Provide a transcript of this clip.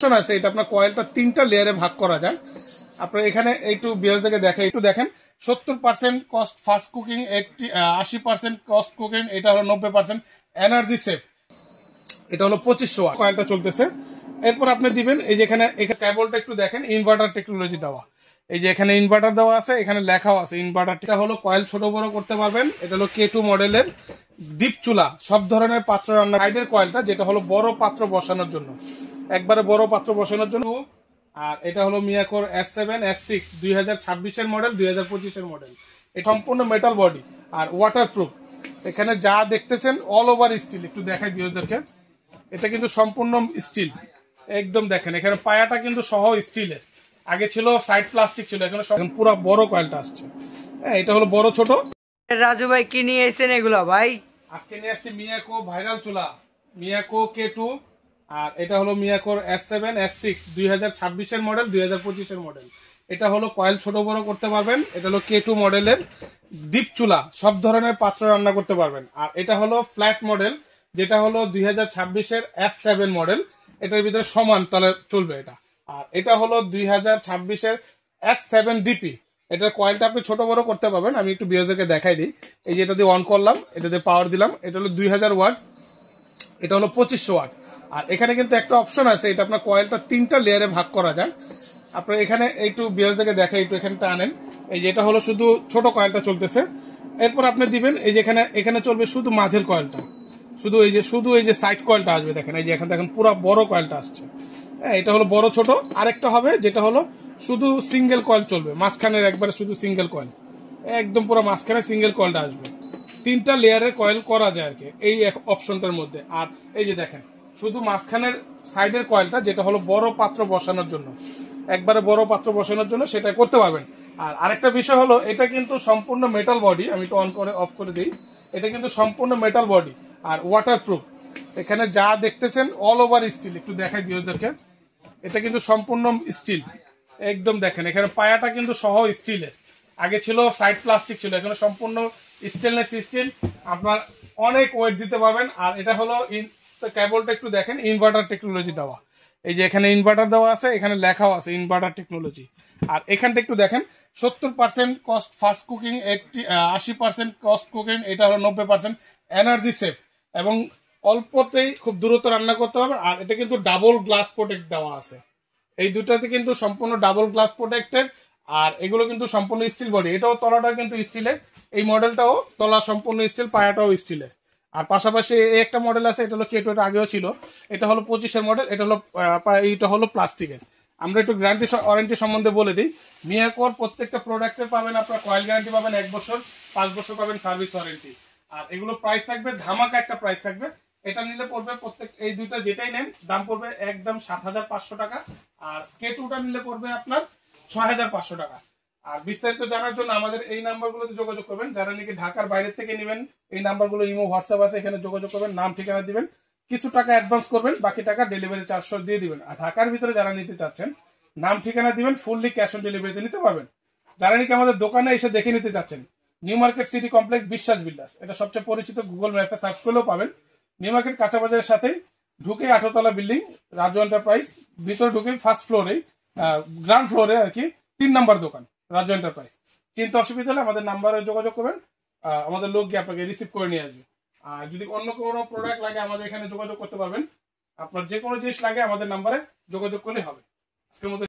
Option আছে, এটা আপনার কয়েলটা 3টা লেয়ারে ভাগ করা যায়। আপনার এখানে একটু বিয়াস থেকে দেখে একটু দেখেন 70% cost fast cooking, 80% cost cooking, এটা হলো 90% এনার্জি সেভ, এটা হলো 2500 ওয়াট কয়েলটা চলতেছে। এরপর আপনি দিবেন এই যে এখানে কেবলটা একটু দেখেন ইনভার্টার টেকনোলজি দেওয়া, এই যে এখানে ইনভার্টার দেওয়া আছে, এখানে লেখাও আছে ইনভার্টারটা হলো কয়েল ছোট বড় করতে পারবেন। এটা হলো K2 মডেলের ডিপ চুলা, সব ধরনের পাত্র রান্না। সাইডের কয়েলটা যেটা হলো বড় পাত্র বসানোর জন্য, একবারে বড় পাত্র বসানোর জন্য। আর এটা হলো মিয়াকোর S7 S6 2026 এর মডেল, 2025 এর মডেল। এটা সম্পূর্ণ মেটাল বডি আর ওয়াটারপ্রুফ। এখানে যা দেখতেছেন অল ওভার স্টিল, একটু দেখাই ভিউয়ারদেরকে। এটা কিন্তু সম্পূর্ণ স্টিল, একদম দেখেন এখানে পায়াটা কিন্তু সহ স্টিলের। আগে ছিল সাইড প্লাস্টিক ছিল, এখন পুরো বড় কয়েলটা আসছে। হ্যাঁ, এটা হলো বড় ছোট। রাজু ভাই কি নিয়ে এসেছেন এগুলো ভাই? আজকে নিয়ে আসছি মিয়াকো ভাইরাল চুলা, মিয়াকো K2। আর এটা হলো মিয়াকোর S7 S6 2026 এর মডেল, 2025 এর মডেল। এটা হলো কয়েল ছোট বড় করতে পারবেন। এটা হলো K2 মডেলের ডিপ চুলা, সব ধরনের পাত্র রান্না করতে পারবেন। আর এটা হলো ফ্ল্যাট মডেল, যেটা হলো 2026 এর S7 মডেল। এটার ভিতরে সমান তলে চলবে এটা। আর এটা হলো 2026 এর S7 DP। এটার কয়েলটা আপনি ছোট বড় করতে পারবেন। আমি একটু বিয়ারদেরকে দেখাই দিই। এই যে এটা দিয়ে অন করলাম, এটা দিয়ে পাওয়ার দিলাম, এটা হলো 2000 ওয়াট, এটা হলো 2500 ওয়াট। আর এখানে কিন্তু একটা অপশন আছে, এটা আপনার কয়েলটা 3টা লেয়ারে ভাগ করা যায়। আপনার এখানে একটু বিয়ারদেরকে দেখাই, একটু এখানে টানেন। এই যে এটা হলো শুধু ছোট কয়েলটা চলতেছে। এরপর আপনি দিবেন এই যে এখানে চলবে শুধু মাঝের কয়েলটা, শুধু এই যে সাইড কয়েলটা আসবে। দেখেন এই যে এখানে দেখেন পুরো বড় কয়েলটা আসছে। হ্যাঁ, এটা হলো বড় ছোট। আরেকটা হবে যেটা হলো শুধু সিঙ্গেল কয়েল চলবে, মাঝখানের একবারে শুধু সিঙ্গেল কয়েল, একদম পুরো মাঝখানে সিঙ্গেল কয়েলটা আসবে। 3টা লেয়ারের কয়েল করা যায় আর কি এই অপশনটার মধ্যে। আর এই যে দেখেন শুধু মাঝখানের সাইডের কয়েলটা, যেটা হলো বড় পাত্র বসানোর জন্য, একবারে বড় পাত্র বসানোর জন্য, সেটা করতে পারবেন। আর আরেকটা বিষয় হলো এটা কিন্তু সম্পূর্ণ মেটাল বডি। আমি একটু অন করে অফ করে দিই। এটা কিন্তু সম্পূর্ণ মেটাল বডি আর ওয়াটারপ্রুফ। এখানে যা দেখতেছেন অল ওভার স্টিল, একটু দেখাই ভিউয়ারদেরকে। এটা কিন্তু সম্পূর্ণ স্টিল, একদম দেখেন এখানে পায়াটা কিন্তু সহ স্টিলের। আগে ছিল সাইড প্লাস্টিক ছিল, এখন সম্পূর্ণ স্টেনলেস স্টিল। আপনার অনেক ওয়েট দিতে পারবেন। আর এটা হলো কেবলটা একটু দেখেন ইনভার্টার টেকনোলজি দেওয়া, এই যে এখানে ইনভার্টার দেওয়া আছে, এখানে লেখাও আছে ইনভার্টার টেকনোলজি। আর এখানটা একটু দেখেন 70% cost fast cooking, 80% cost cooking, এটা হলো 90% এনার্জি সেভ, এবং অল্পতেই খুব দ্রুত রান্না করতে পারবেন। আর এটা কিন্তু ডাবল গ্লাস প্রোটেক্ট দেওয়া আছে, এই দুটাতে কিন্তু সম্পূর্ণ ডাবল গ্লাস প্রোটেক্টেড। আর এগুলো কিন্তু সম্পূর্ণ স্টিল বডি, এটাও তলাটা কিন্তু স্টিলের। এই মডেলটাও তলা সম্পূর্ণ স্টিল, পায়াটাও স্টিলের। আর পাশাপাশি এই একটা মডেল আছে, এটা হলো K2, এটা আগেও ছিল। এটা হলো 25 মডেল, এটা হলো এইটা হলো প্লাস্টিকের। আমরা একটু গ্যারান্টি ওয়ারেন্টি সম্বন্ধে বলে দিই। মিয়াকোর প্রত্যেকটা প্রোডাক্টের পাবেন আপনার কয়েল গ্যারান্টি পাবেন 1 বছর, 5 বছর পাবেন সার্ভিস ওয়ারেন্টি। আর এগুলো প্রাইস থাকবে ধামাকা একটা প্রাইস থাকবে। এটা নিলে পড়বে প্রত্যেক এই দুইটা যেটাই নেন দাম পড়বে একদম 7500 টাকা। আর K2টা নিলে পড়বে আপনার 6500 টাকা। আর বিস্তারিত জানার জন্য আমাদের এই নাম্বারগুলোতে যোগাযোগ করবেন। যারা নাকি ঢাকার বাইরে থেকে নেবেন, এই নাম্বারগুলো ইমো হোয়াটসঅ্যাপ আছে, এখানে যোগাযোগ করবেন, নাম ঠিকানা দিবেন, কিছু টাকা অ্যাডভান্স করবেন, বাকি টাকা ডেলিভারি চার্জ দিয়ে দিবেন। আর ঢাকার ভিতরে যারা নিতে চাচ্ছেন নাম ঠিকানা দিবেন, ফুললি ক্যাশ অন ডেলিভারিতে নিতে পারবেন। যারা নাকি আমাদের দোকানে এসে দেখে নিতে চাচ্ছেন, নিউ মার্কেট সিটি কমপ্লেক্স বিশ্বাস বিল্ডার্স, এটা সবচেয়ে পরিচিত, গুগল ম্যাপে সার্চ করলেও পাবেন। নিউ মার্কেট কাঁচা বাজারের সাথেই ঢুকে 8 তলা বিল্ডিং, রাজু এন্টারপ্রাইজ, ভিতরে ঢুকে ফার্স্ট ফ্লোরে, গ্রাউন্ড ফ্লোরে আর কি 3 নাম্বার দোকান রাজু এন্টারপ্রাইজ। চিন্তা অসুবিধা হলে আমাদের নাম্বারে যোগাযোগ করবেন, আমাদের লোক গিয়ে আপনাকে রিসিভ করে নিয়ে আসবে। আর যদি অন্য কোনো প্রোডাক্ট লাগে আমাদের এখানে যোগাযোগ করতে পারবেন। আপনার যে কোনো জিনিস লাগে আমাদের নাম্বারে যোগাযোগ করলে হবে। আজকের মতো